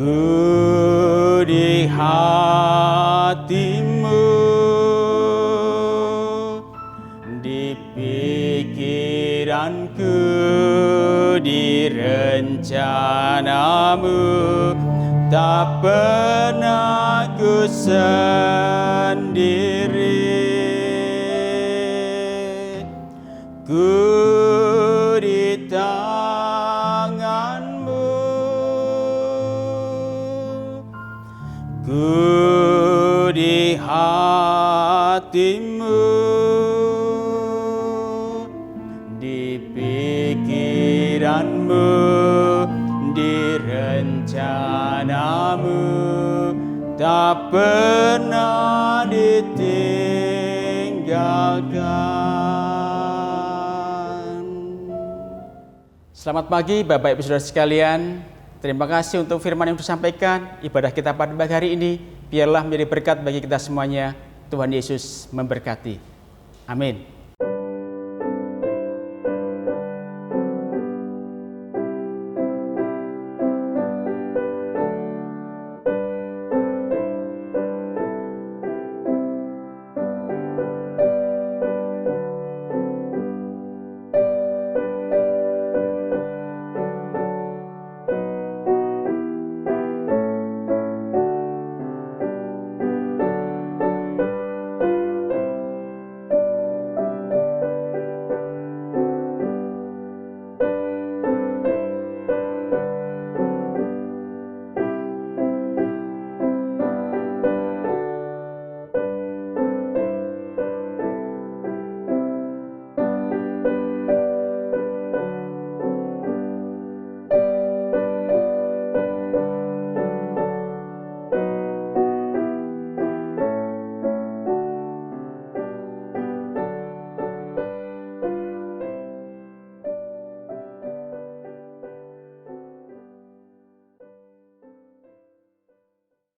A: ku di hati-Mu, di pikiranku, di rencana-Mu, tak pernah ku sendiri. Ku di tangan-Mu, ku di hati-Mu, di pikiran-Mu, di rencana-Mu, tak pernah ditinggalkan. Selamat pagi Bapak Ibu Saudara sekalian. Terima kasih untuk firman yang disampaikan. Ibadah kita pada pagi hari ini biarlah menjadi berkat bagi kita semuanya. Tuhan Yesus memberkati. Amin.